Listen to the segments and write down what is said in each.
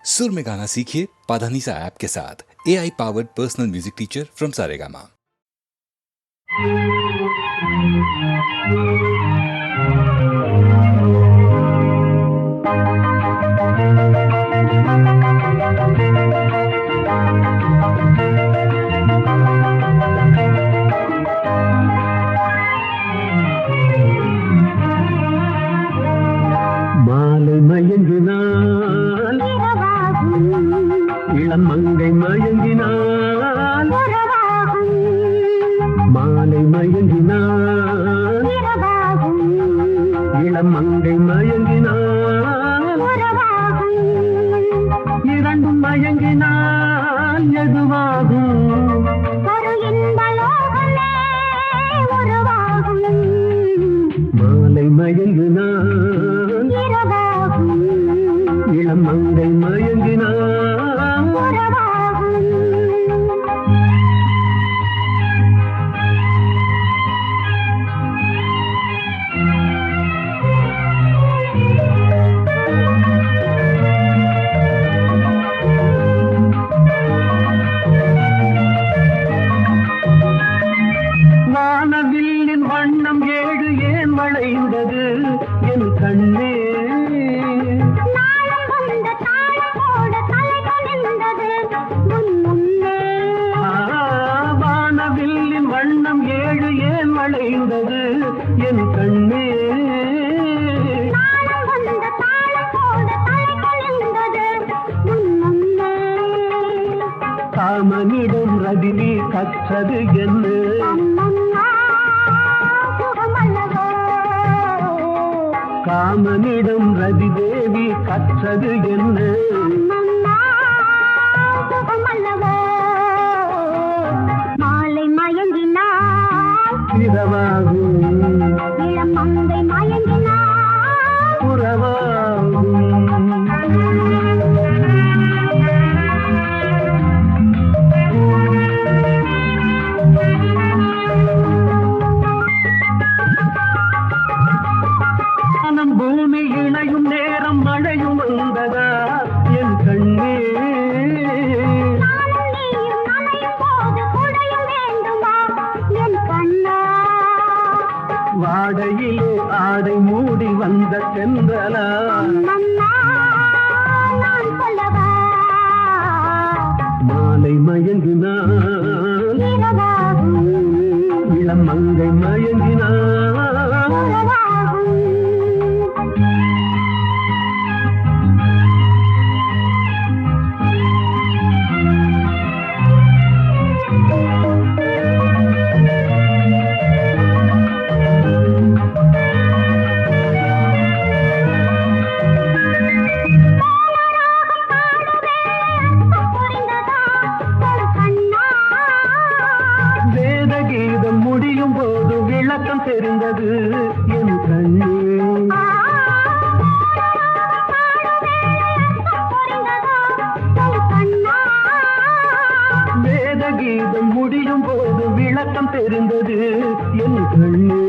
सुर में गाना सीखिए पाधानीसा ऐप के साथ। AI powered personal music teacher from Saregama. மாலை மயங்கினால் இளம் மங்கை மயங்கினால் மாலை மயங்கினால் இளம் மங்கை மயங்கினால் இரண்டும் மயங்கினால் எதுவாகும் மாலை மயங்கினால் இளம் மங்கை மயங்கினார் வானவில்லின் வண்ணம் ஏழு ஏன் வளைந்தது என் கண்ணே வானவில்லின் வண்ணம் ஏழு ஏன் வளைந்தது என் கண்ணே காமனிடம் ரதினி கற்றது என்ன காமனிடம் ரதி தேவி கற்றது என்ன மாலை மயங்கினார் இரவாகும் இளம் மங்கை மயங்கினார் உறவாகும் பூமி இணையும் நேரம் மழையும் வந்ததா என் கண்ணே வாடையிலே ஆடை மூடி வந்த சென்றலா மாலை மயங்கினார் இளம் மங்கை மயங்கினார் வேதகீதம் முடியும் போது விளக்கம் தெரிந்தது என் கண்ணே வேதகீதம் முடியும் போது விளக்கம் தெரிந்தது என் கண்ணே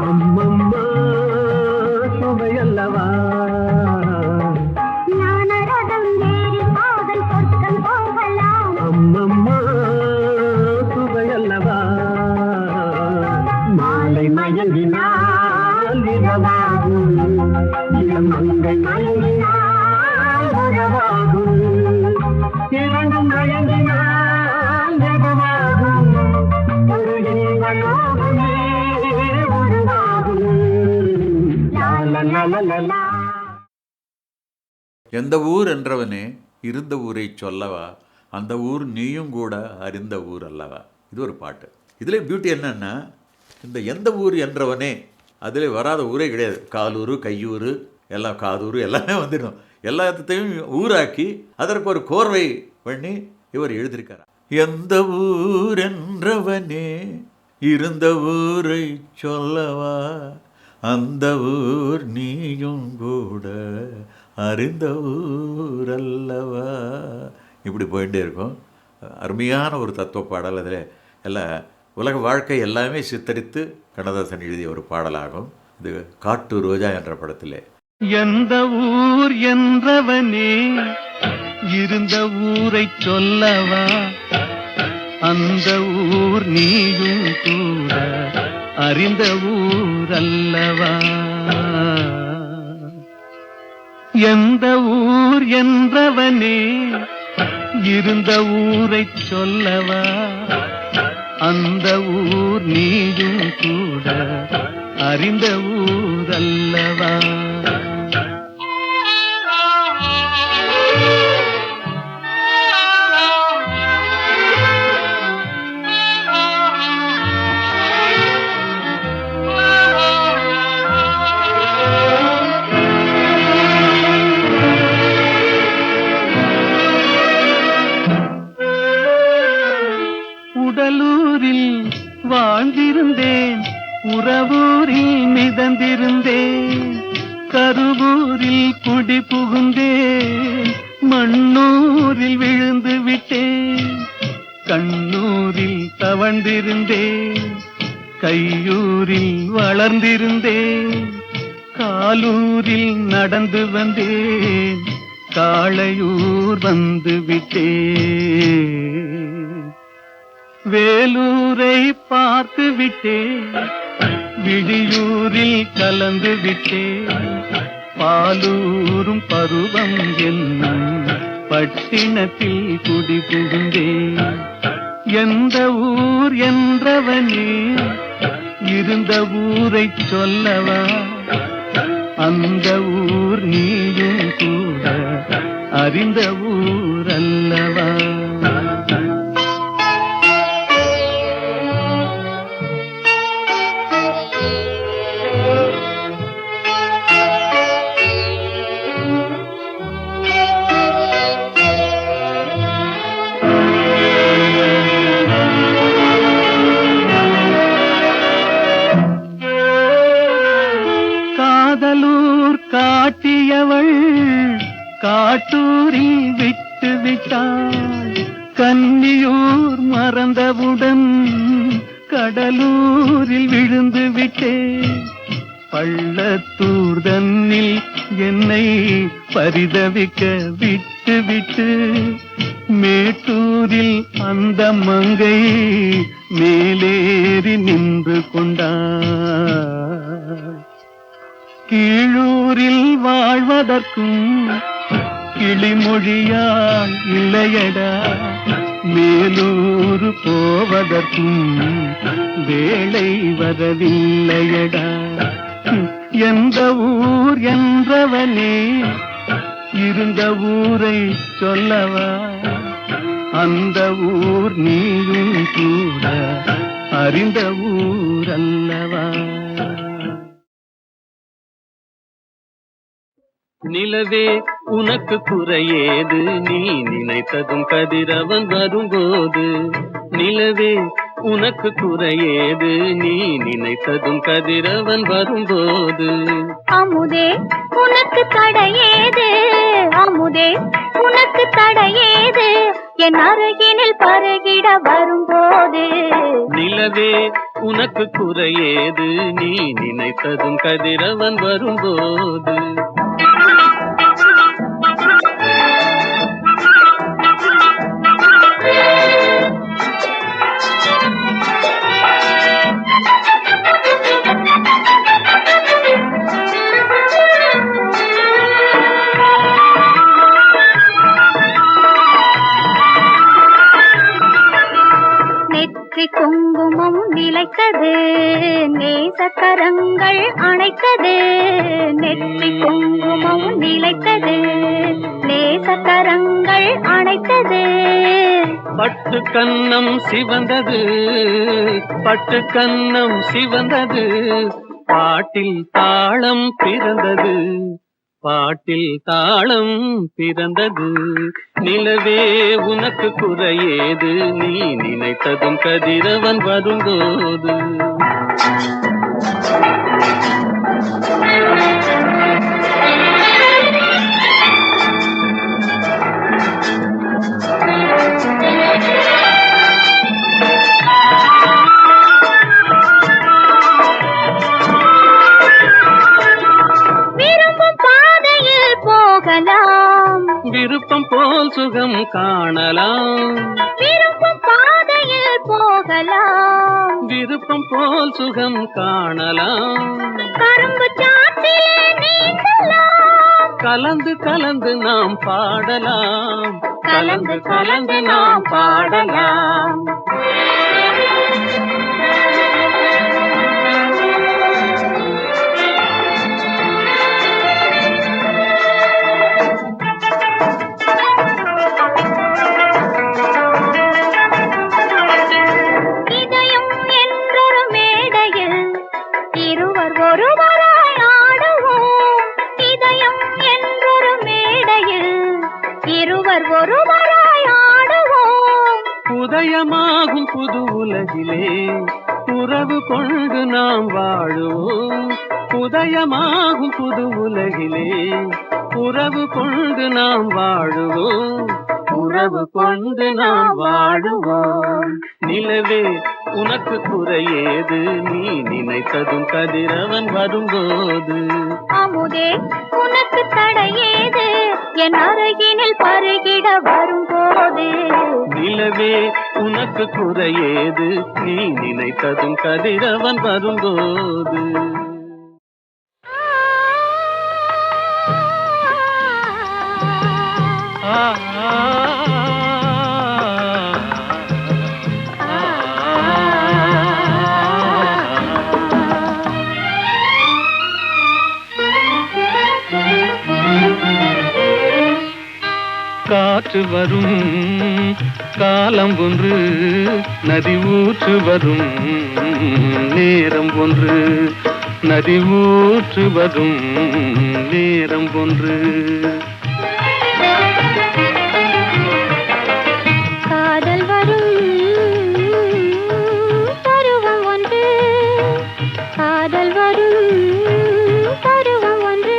அம்மம்மா சுவையல்லவா அம்மம்மா சுவையல்லவா மாலை மயங்கினால் இரவாகும் இளம் மங்கை மயங்கினால் உறவாகும் இரண்டும் மயங்கினால் எதுவாகும் ஒரு இன்பலோகமே உருவாகும் லாலலலலலா. எந்த ஊர் என்றவனே இருந்த ஊரை சொல்லவா, அந்த ஊர் நீயும் கூட அறிந்த ஊர் அல்லவா. இது ஒரு பாட்டு. இதில் பியூட்டி என்னன்னா, இந்த எந்த ஊர் என்றவனே அதில் வராத ஊரே கிடையாது. காலூர், கையூர், எல்லாம் காதூர் எல்லாமே வந்துடும். எல்லாத்தையும் ஊராக்கி அதற்கு ஒரு கோர்வை பண்ணி இவர் எழுதியிருக்கார். எந்த ஊர் என்றவனே இருந்த ஊரை சொல்லவா, அந்த ஊர் நீயும் கூட அறிந்த ஊர் அல்லவா. இப்படி போயிட்டே இருக்கும். அருமையான ஒரு தத்துவ பாடல். அதில் எல்லாம் உலக வாழ்க்கை எல்லாமே சித்தரித்து கண்ணதாசன் எழுதிய ஒரு பாடலாகும். இது காட்டு ரோஜா என்ற படத்திலே. எந்த ஊர் என்றவனே இருந்த ஊரை சொல்லவா, அந்த ஊர் நீயும் கூட அறிந்த ஊர் அல்லவா. எந்த ஊர் என்றவனே இருந்த ஊரை சொல்லவா, அந்த ஊர் நீயும் கூட அறிந்த ஊர் அல்லவா. உடலூரில் வாழ்ந்திருந்தேன், உறவூரில் மிதந்திருந்தேன், கருவூரில் குடி புகுந்தேன், மண்ணூரில் விழுந்து விட்டேன், கண்ணூரில் தவழ்ந்திருந்தேன், கையூரில் வளர்ந்திருந்தேன், காலூரில் நடந்து வந்தேன், காளையூர் வந்து விட்டேன். வேலூரை பார்த்து விட்டேன், விழியூரில் கலந்து விட்டேன், பாலூரும் பருவம் என்னும் பட்டினத்தில் குடி புகுந்தேன். எந்த ஊர் என்றவனே இருந்த ஊரை சொல்லவா, அந்த ஊர் நீயும் கூட அறிந்த ஊர் அல்லவா. காதலூர் காட்டியவள் காட்டூரில் விட்டு விட்டாள், கன்னியூர் மறந்தவுடன் கடலூரில் விழுந்து விட்டேன், பள்ளத்தூர் தன்னில் என்னை பரிதவிக்க விட்டு விட்டு மேட்டூரில் அந்த மங்கை மேலேறி நின்று கொண்டாள். கீழூரில் வாழ்வதற்கும் கிளிமொழியால் இல்லையடா, மேலூர் போவதற்கும் வேளை வரவில்லையடா. எந்த ஊர் என்றவனே இருந்த ஊரை சொல்லவா, அந்த ஊர் நீயும் கூட அறிந்த ஊர் அல்லவா. நிலவே உனக்கு குறையேது, நீ நினைத்ததும் கதிரவன் வரும்போது. நிலவே உனக்கு குறையேது, நீ நினைத்ததும் கதிரவன் வரும்போது. அமுதே உனக்கு தடையேது, அமுதே உனக்கு தடையேது, என் அருகினில் பருகிட வரும்போது. நிலவே உனக்கு குறையேது, நீ நினைத்ததும் கதிரவன் வரும்போது. குங்குமம் நிலைத்தது, நேசக்கரங்கள் அணைத்தது, நெற்றி குங்குமம் நிலைத்தது, நேசக்கரங்கள் அணைத்தது. பட்டு கன்னம் சிவந்தது, பட்டு கன்னம் சிவந்தது, பாட்டில் தாளம் பிறந்தது, பாட்டில் தாளம் பிறந்தது. நிலவே உனக்கு குறையேது, நீ நினைத்ததும் கதிரவன் வரும்போது. போகலாம், விருப்பம் போல் சுகம் காணலாம், விரும்பும் பாதையில் போகலாம், விருப்பம் போல் சுகம் காணலாம், கரும்பு சாற்றிலே நீந்தலாம், கலந்து கலந்து நாம் பாடலாம், கலந்து கலந்து நாம் பாடலாம். இதயம் என்றொரு மேடையில் இருவர் ஒருவராய் ஆடுவோம், இதயம் என்றொரு மேடையில் இருவர் ஒருவராய் ஆடுவோம், உதயமாகும் புது உலகிலே உறவு கொண்டு நாம் வாழுவோம், உதயமாகும் புது உலகிலே உறவு கொண்டு நாம் வாழுவோம், உறவு கொண்டு நாம் வாழுவோம். நிலவே உனக்கு குறையேது, நீ நினைத்ததும் கதிரவன் வரும்போது. அமுதே உனக்கு தடையேது, என் அருகினில் பருகிட வரும்போது. நிலவே உனக்கு குறையேது, நீ நினைத்ததும் கதிரவன் வரும்போது. காற்று வரும் காலம் ஒன்று, நதி ஊற்று வரும் நேரம் ஒன்று, நதி ஊற்று வரும் நேரம் ஒன்று. காதல் வரும் பருவம் ஒன்று, காதல் வரும் பருவம் ஒன்று,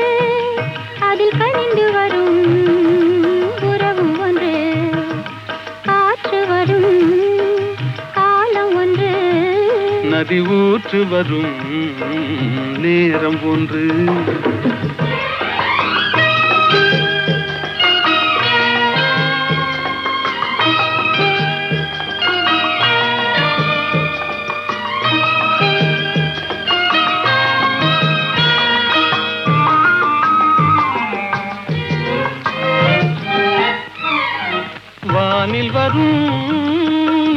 அதில் கனிந்து வரும் உறவும் ஒன்று. காற்று வரும் காலம் ஒன்று, நதி ஊற்று வரும் நேரம் ஒன்று. வானில் வரும்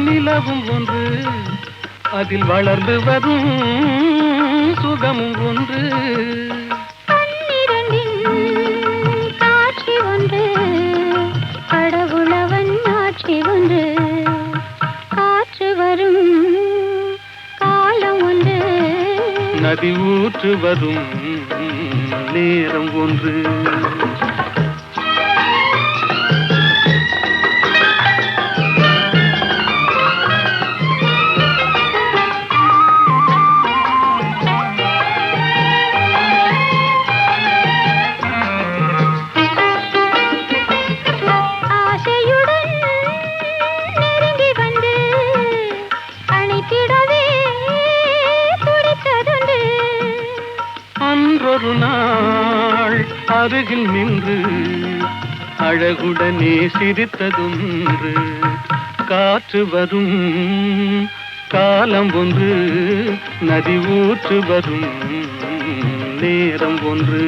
நிலவும் ஒன்று, அதில் வளர்ந்து வரும் சுகமும் ஒன்று. பன்னிரண்டின் காட்சி ஒன்று, கடவுளவன் ஆட்சி ஒன்று. காற்று வரும் காலம் ஒன்று, நதி ஊற்று வரும் நேரம் ஒன்று. ஆசையுடன் நெருங்கி வந்து அணைத்திடவே துடித்ததுண்டு. அன்றொரு நாள் அருகில் நின்று அழகுடனே சிரித்ததொன்று. காற்று வரும் காலம் ஒன்று, நதி ஊற்று வரும் நேரம் ஒன்று.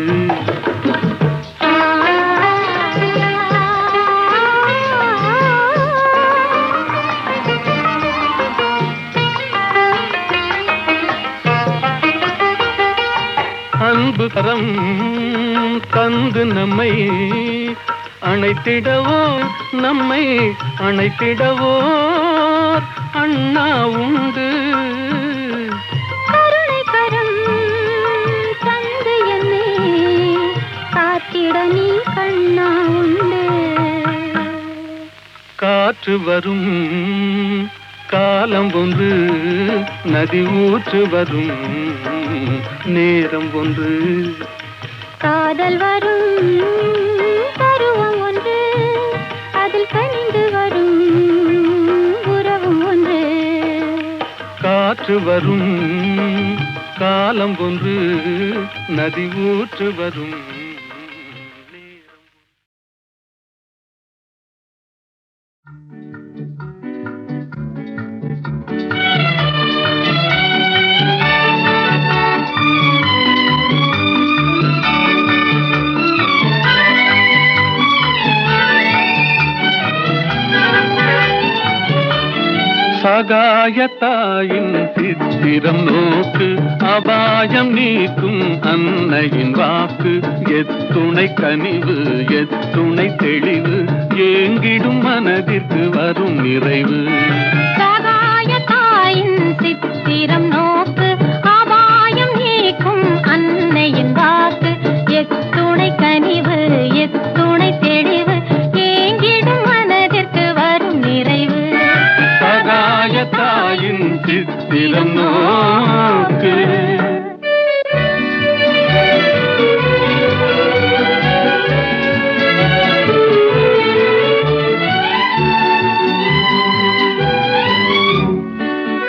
அன்பு கரம் தந்து நம்மை அணைத்திடவோ, நம்மை அணைத்திடவோ அண்ணா உண்டு. கருணை கரம் தந்து என்னை காத்திட நீ கண்ணா உண்டு. காற்று வரும் காலம் ஒன்று, நதி ஊற்று வரும் நேரம் ஒன்று. காதல் வரும் பருவம் ஒன்று, அதில் கனிந்து வரும் உறவும் ஒன்று. காற்று வரும் காலம் ஒன்று, நதி ஊற்று வரும் சகாயத்தாயின் சித்திரம் நோக்கு, அபாயம் நீக்கும் அன்னையின் வாக்கு. எத்துணை கனிவு எத்துணை தெளிவு, ஏங்கிடும் மனதிற்கு வரும் நிறைவு. சகாயத்தாயின் சித்திரம் நோக்கு, அபாயம் நீக்கும் அன்னையின் வாக்கு. எத்துணை கனிவு எத்துணை தெளிவு, ஏங்கிடும் மனதிற்கு வரும் நிறைவு. சகாயத்தாயின் சித்திரம் நோக்கு.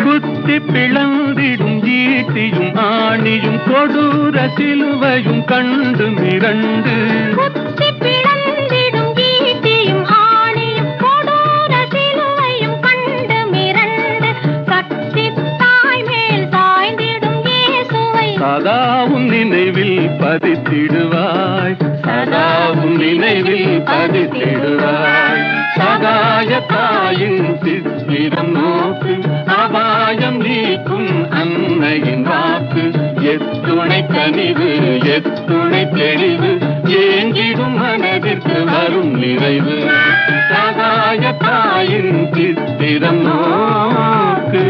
குத்தி பிளந்திடும் ஈட்டியும் ஆணியும் கொடூர சிலுவையும் கண்டு மிரண்டு. குத்தி பிளந்திடும் ஈட்டியும் ஆணியும் கொடூர சிலுவையும் கண்டு மிரண்டு. சக்தி தாய் மேல் சாய்ந்திடும் இயேசுவை சதாவும் நினைவில் பதித்திடுவாய், சதாவும் நினைவில் பதித்திடுவாய். சகாயத்தாயின் சித்திரம் நோக்கு, அபாயம் நீக்கும் அன்னையின் வாக்கு. எத்துணை கனிவு எத்துணை தெளிவு, ஏங்கிடும் மனதிற்கு வரும் நிறைவு. சகாயத்தாயின் சித்திரம் நோக்கு.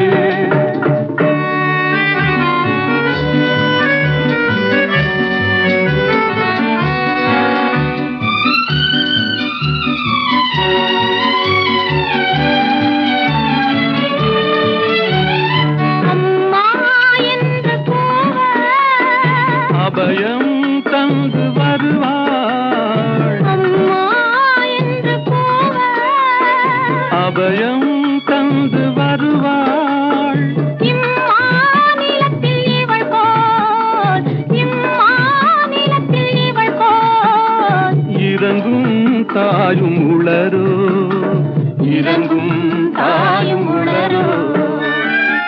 அபயம் தந்து வருவாள், அம்மா என்று கூவ. அபயம் தந்து வருவாள். இம்மாநிலத்தில் இவள் போல், இம்மாநிலத்தில் இவள் போல். இறங்கும் தாயும் உளரோ, இறங்கும் தாயும் உளரோ.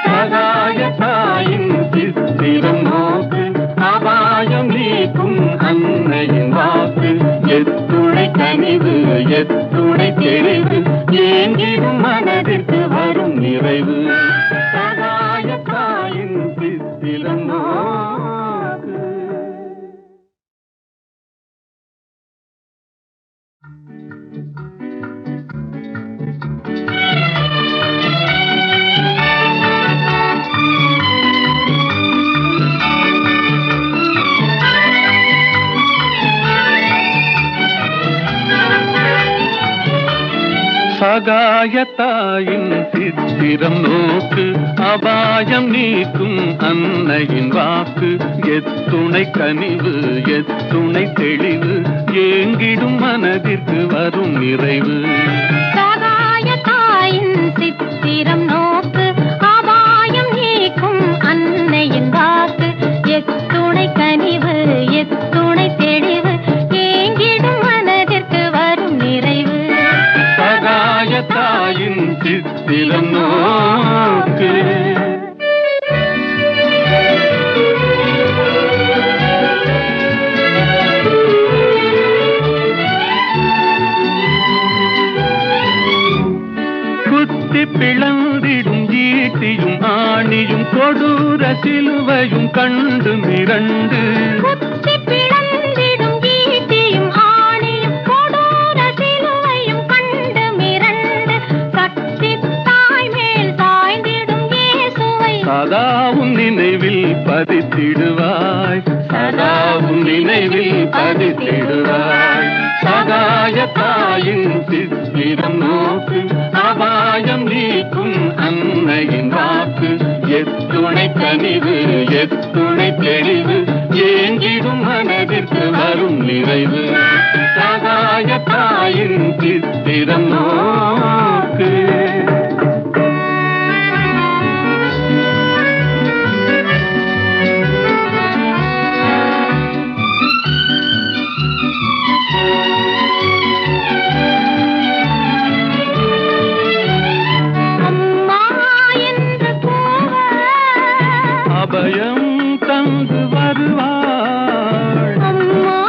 சகாயத்தாயின் சித்திரம் நோக்கு, அபாயம் நீக்கும் அன்னையின் வாக்கு. எத்துணை கனிவு எத்துணை தெளிவு, ஏங்கிடும் மனதிற்கு வரும் நிறைவு. சகாயத்தாயின் சித்திரம் நோக்கு. சகாயத்தாயின் சித்திரம் நோக்கு, அபாயம் நீக்கும் அன்னையின் வாக்கு. எத்துணை கனிவு எத்துணை தெளிவு, ஏங்கிடும் மனதிற்கு வரும் நிறைவு. சகாயத்தாயின் சித்திரம் நோக்கு, அபாயம் நீக்கும் அன்னையின் வாக்கு. எத்துணை கனிவு எத்துணை தெளிவு, ஏங்கிடும் மனதிற்கு வரும் நிறைவு. சகாயத்தாயின் சித்திரம் நோக்கு. குத்தி பிளந்திடும் ஈட்டியும் ஆணியும் கொடூர சிலுவையும் கண்டு மிரண்டு. குத்தி பிளந்திடும் ஈட்டியும் ஆணியும் கொடூர சிலுவையும் கண்டு மிரண்டு. சக்தி தாய் மேல் சாய்ந்திடும் இயேசுவை சதாவும் நினைவில் பதித்திடுவாய், சதாவும் நினைவில் பதித்திடுவாய். சகாயத்தாயின் சித்திரம் நோக்கு, அபாயம் நீக்கும் அன்னையின் வாக்கு. எத்துணை கனிவு எத்துணை தெளிவு, ஏங்கிடும் மனதிற்கு வரும் நிறைவு. சகாயத்தாயின் சித்திரம் நோக்கு. அபயம் தந்து வருவாள், அம்மா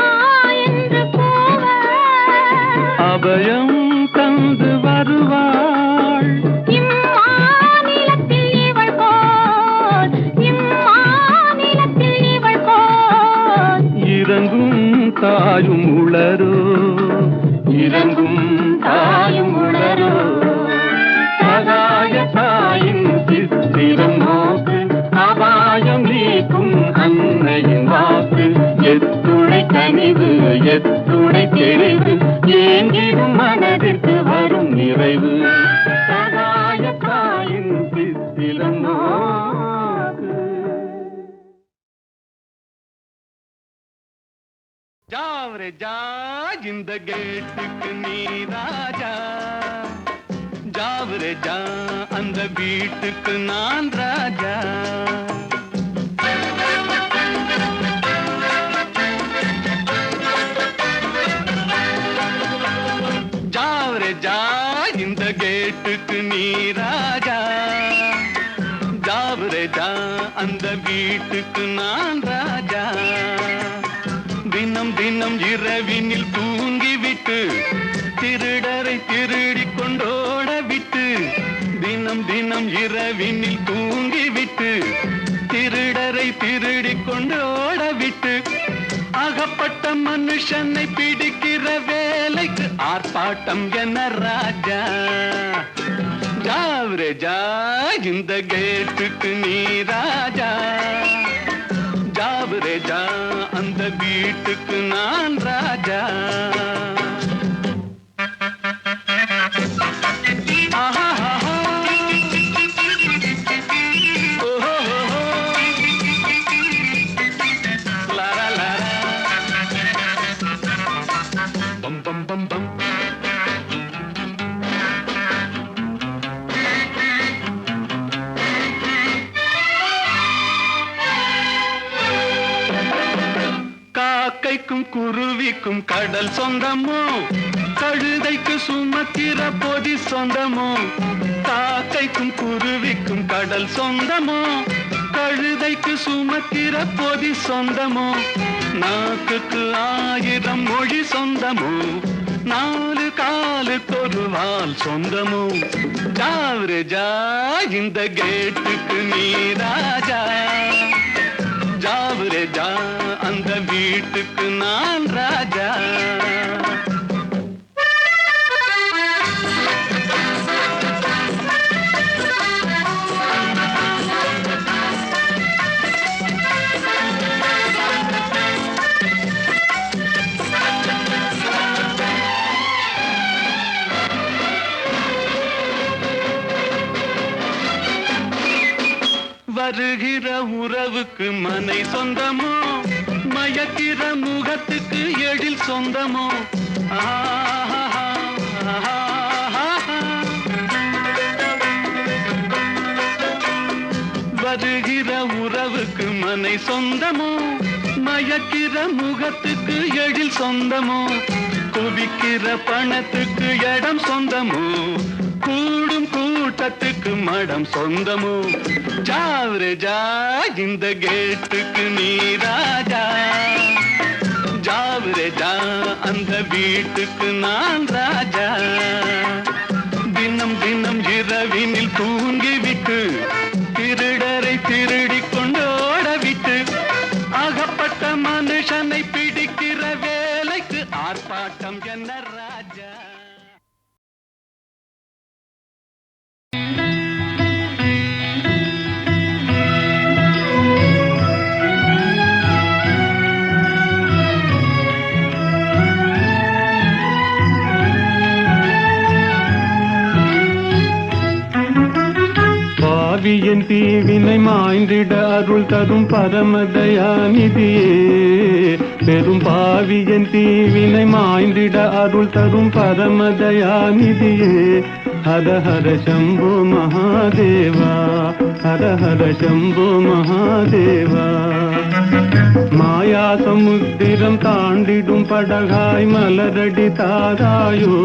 என்று கூவ. அபயம் தந்து வருவாள். இறங்கும் தாயும் உளரோ, இறங்கும் தாயும் உளரோ. சகாய தாயின் சித்திரம் நோக்கு, அபாயம் நீக்கும் அன்னையின் வாக்கு. எத்துணை கனிவு எத்துணை தெளிவு, ஏங்கிடும் மனதிற்கு வரும் நிறைவு. சகாய தாயின் சித்திரம் நோக்கு. ஜாவரே ஜா இந்த கேட்டுக்கு நீ ராஜா, ஜாவரே ஜா அந்த வீட்டுக்கு நான் ராஜா. ஜாவரே ஜா இந்த கேட்டுக்கு நீ ராஜா, ஜாவரே ஜா அந்த வீட்டுக்கு நான் ராஜா. தினம் தினம் இரவினில் தூங்கிவிட்டு திருடரை திருடி கொண்டோட விட்டு, தினம் தினம் இரவினில் தூங்கிவிட்டு திருடரை திருடி கொண்டோட விட்டு, அகப்பட்ட மனுஷனை பிடிக்கிற வேலைக்கு ஆர்ப்பாட்டம் என ராஜா. ஜாவரே ஜா இந்த கேட்டுக்கு நீ ராஜா, ஜாவரே ஜா அந்த வீட்டுக்கு நான் ராஜா. காக்கைக்கும் குருவிக்கும் கடல் சொந்தமோ, கழுதைக்கு சுமத்திர பொதி சொந்தமோ. காக்கைக்கும் குருவிக்கும் கடல் சொந்தமோ, கழுதைக்கு சுமத்திர பொதி சொந்தமோ. நாக்குக்கு 1000 மொழி சொந்தமோ, 4 காலுக்கொரு வால் சொந்தமோ. ஜாவரே ஜா இந்த கேட்டுக்கு நீ ராஜா, ஜாவரே ஜா அந்த வீட்டுக்கு நான் ராஜா. வருகிற உறவுக்கு மனை சொந்தமோ, மயக்கிற முகத்துக்கு எழில் சொந்தமோ. வருகிற உறவுக்கு மனை சொந்தமோ, மயக்கிற முகத்துக்கு எழில் சொந்தமோ. குவிக்கிற பணத்துக்கு இடம் சொந்தமோ, கூடும் கூட்டத்துக்கு மடம் சொந்தமோ. ஜாவரே ஜா இந்த கேட்டுக்கு நீ ராஜா, ஜாவரே ஜா அந்த வீட்டுக்கு நான் ராஜா. தினம் தினம் இரவினில் தூங்கிவிட்டு திருடரை திருடி கொண்டோட விட்டு, அகப்பட்ட மனுஷனை பிடிக்கிற வேலைக்கு ஆர்ப்பாட்டம் என்ன ராஜா. பாவியன் தீவினை மாய்ந்திட அருள் தரும் பரமதயாநிதியே, பெரும் பாவியன் தீவினை மாய்ந்திட அருள் தரும் பரமதயாநிதியே. ஹர ஹர சம்போ மகாதேவா, ஹர ஹர சம்போ மகாதேவா. மாயா சமுத்திரம் தாண்டிடும் படகாய் மலரடி தாராயோ,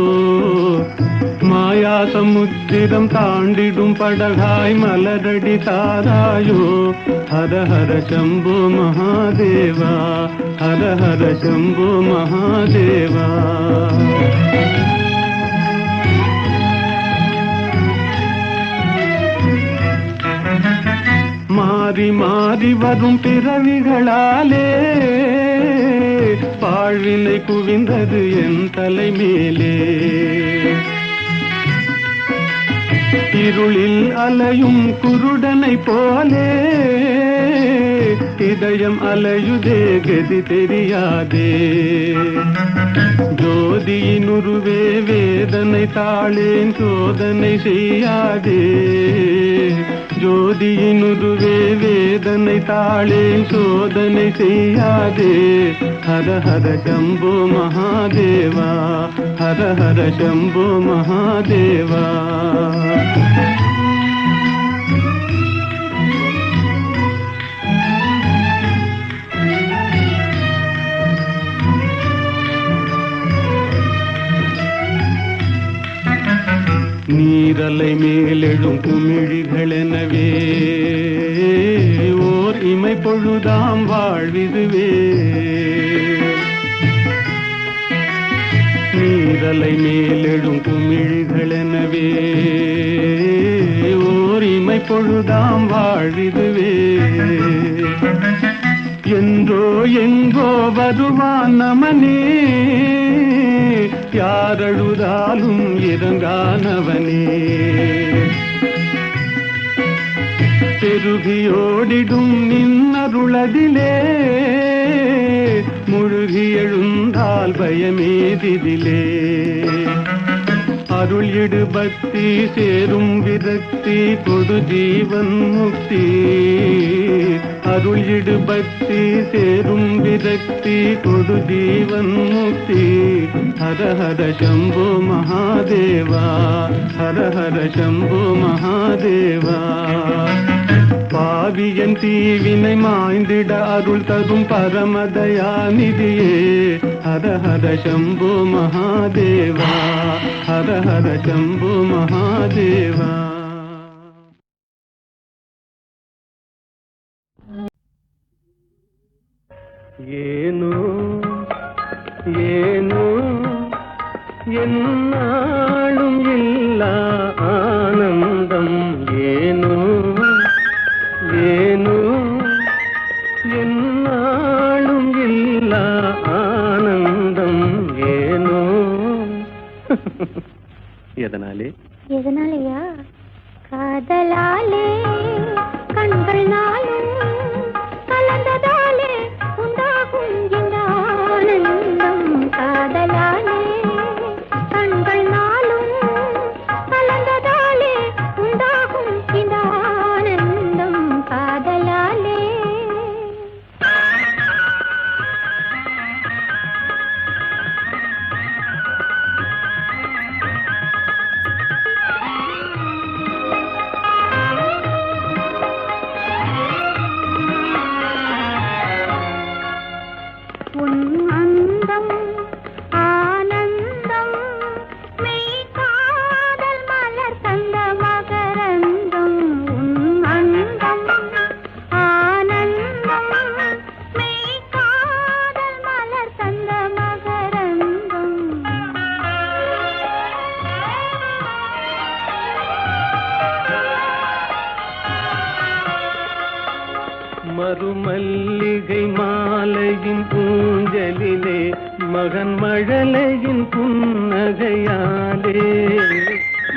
மாயா சமுத்திரம் தாண்டிடும் படகாய் மலரடி தாராயோ. ஹர ஹர சம்போ மகாதேவா, ஹர ஹர சம்போ மகாதேவா. மாறி மாறி வரும் பிறவிகளாலே பாழ்வினை குவிந்தது என் தலை மேலே. இருளில் அலையும் குருடனை போலே இதயம் அலையுதே, கதி தெரியாதே. ஜோதியினுருவே வேதனை தாளேன் சோதனை செய்யாதே. ஜோதியினுருவே வேதனை தாளேன் சோதனை செய்யாதே. ஹர ஹர சம்போ மகாதேவா, ஹர ஹர சம்போ மகாதேவா. நீரலை மேலெழும் குமிழிகளெனவே ஓர் இமை பொழுதாம் வாழ்விதுவே. நீரலை மேலெழும் குமிழிகளெனவே ஓர் இமை பொழுதாம் வாழ்விதுவே. என்றோ எங்கோ வருவான் நமனே, யாரழுதாலும் இறங்கானவனே. பெருகியோடிடும் நின்னருளதிலே, முழுகி எழுந்தால் பயமேதிதிலே. அருள் இடு பக்தி சேரும் விரக்தி கொடு ஜீவன் முக்தி. அருள் இடு பக்தி சேரும் விரக்தி கொடு ஜீவன் முக்தி. ஹர ஹர சம்போ மகாதேவா, ஹர ஹர சம்போ மகாதேவா. பாவியன் தீவினை மாய்ந்திட அருள் தரும் பரமதயாநிதியே. ஹர ஹர சம்போ மகாதேவா, ஹர ஹர சம்போ மகாதேவா. ஏனோ ஏனோ என்னாலும் இல்லா ஆனந்தம். ஏனோ ஏனோ என்னாலும் இல்லா ஆனந்தம். ஏனோ எதனாலே எதனாலயா? காதலாலே கண்கள் நாளும் கலந்ததாலே உண்டாகும் இந்த ஆனந்தம். காதலாலே கண்கள் நாளும் கலந்ததாலே உண்டாகும் இந்த ஆனந்தம். காதலாலே மறுமல்லிகை மாலையின் பூஞ்சலிலே மகன் மழலையின் புன்னகையாலே.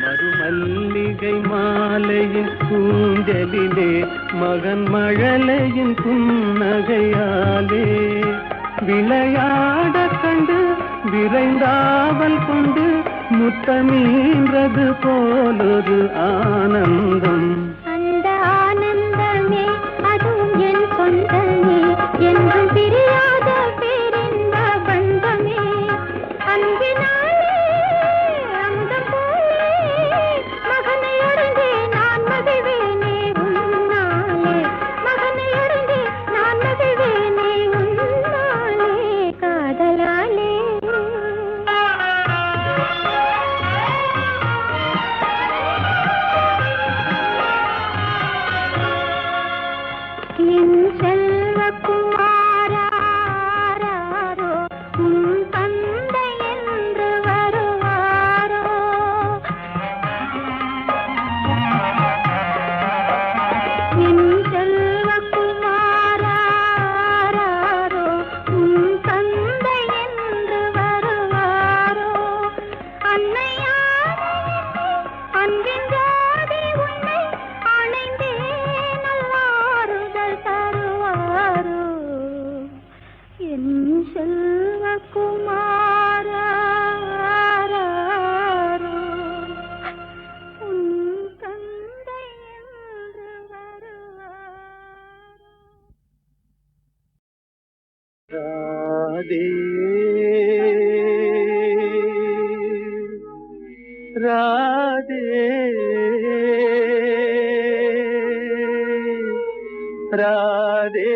மறுமல்லிகை மாலையின் பூஞ்சலிலே மகன் மழலையின் புன்னகையாலே. விளையாட கண்டு விரைந்தாவல் கொண்டு முத்தமீன்றது போலொரு ஆனந்தம். அந்த ஆனந்தமே அதுவும் என் சொந்தமே, என்றும் பிரியாத பேரின்ப பந்தமே. அன்பினாலே அமுதம் போலே மகனை அடைந்தே நான் மகிழ்வேனே உன்னாலே. மகனை அடைந்தே நான் மகிழ்வேனே உன்னாலே. காதலாலே என் செல்வகுமாரா ராதே ராதே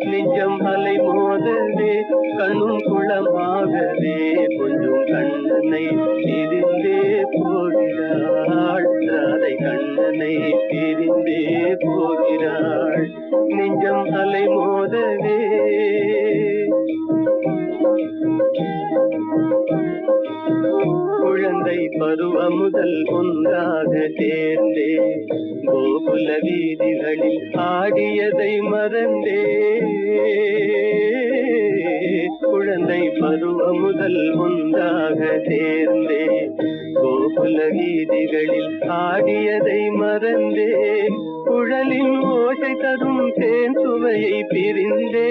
நெஞ்சம் அலை மோதவே கண்ணும் குளமாகவே கொஞ்சம் கண்ணனை பிரிந்தே போகிறாள் ராதை கண்ணனை பிரிந்தே போகிறாள் நெஞ்சம் அலை மோதவே குழந்தை பருவம் முதல் ஒன்றாக சேர்ந்தே கோகுல வீதிகளில் ஆடியதை மறந்தே குழந்தை பருவம் முதல் ஒன்றாக சேர்ந்தே கோகுல வீதிகளில் ஆடியதை மறந்தே குழலின் ஓசை தரும் தேன் சுவையை பிரிந்தே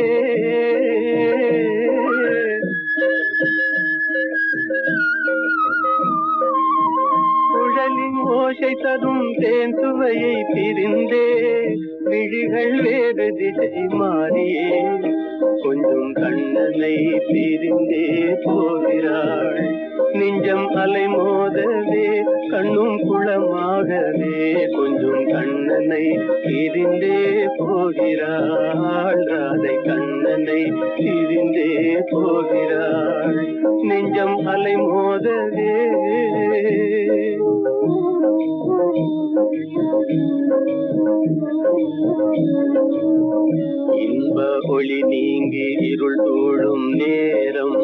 குழலின் ஓசை தரும் தேன் சுவையை பிரிந்தே விழிகள் வேறு திசை மாறியே கொஞ்சம் கண்ணனை பிரிந்தே போகிறாள் நெஞ்சம் அலை மோதவே கண்ணும் குளமாகவே கொஞ்சம் கண்ணனை பிரிந்தே போகிறாள் ராதை கண்ணனை பிரிந்தே போகிறாள் நெஞ்சம் அலை மோதவே இன்ப ஒளி நீங்கி இருள் சூழும் நேரம்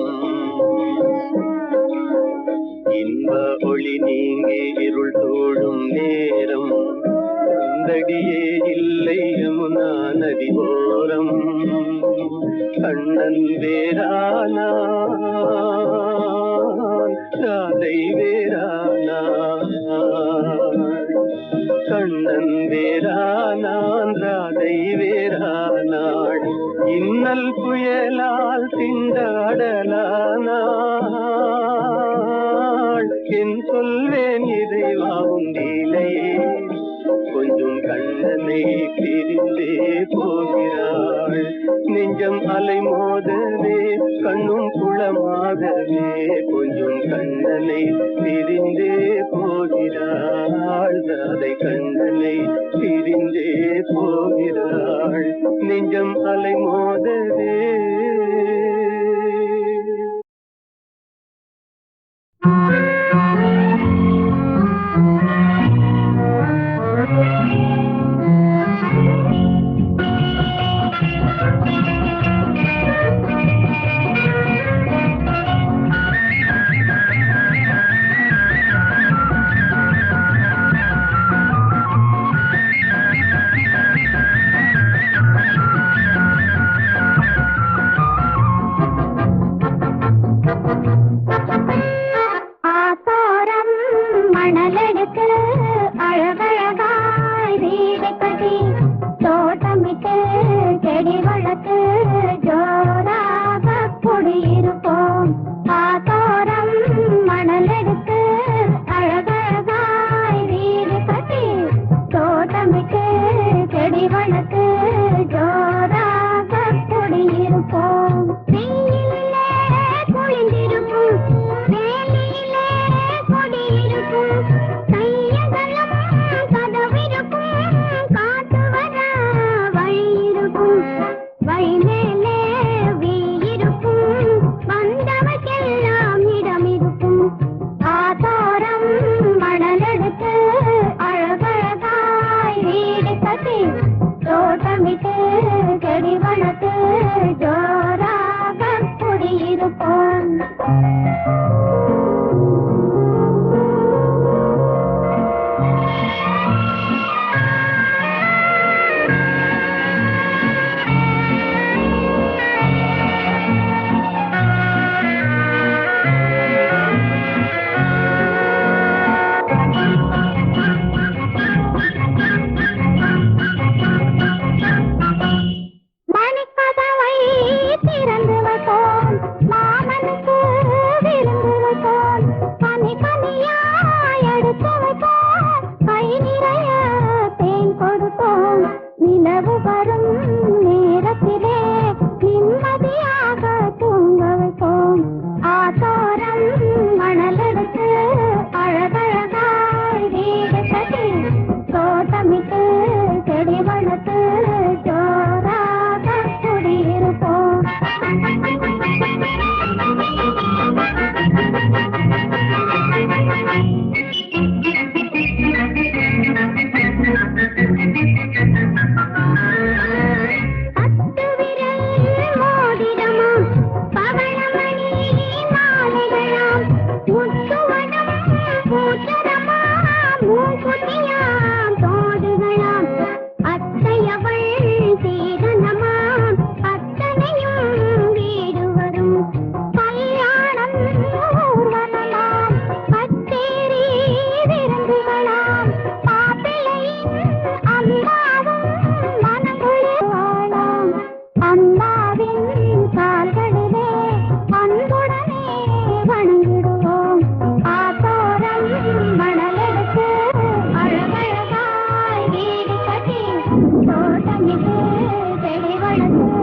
இன்ப ஒளி நீங்கி இருள் சூழும் நேரம் கண்டடியே இல்லை யமுனா நதி ஓரம் கண்ணன் வேறானா ராதை வேறானா கண்ணன் வேறானான் ராதை வேறானாள் இன்னல் புயலால் திண்டாடலானாள் என் சொல்வேன் இறைவா உண்டிலையே கொஞ்சம் கண்ணனை பிரிந்தே போகிறாள் நெஞ்சம் அலை மோதவே கண்ணும் குளமாகவே கொஞ்சம் கண்ணனை பிரிந்தே போகிறாள் ராதை கண்ணனை பிரிந்தே போகிறாள் நெஞ்சம் அலை மோதவே மணிக்கதவை திறந்து வைப்போம் மாமனுக்கு தோட்டமிட்டு செடி வளர்த்து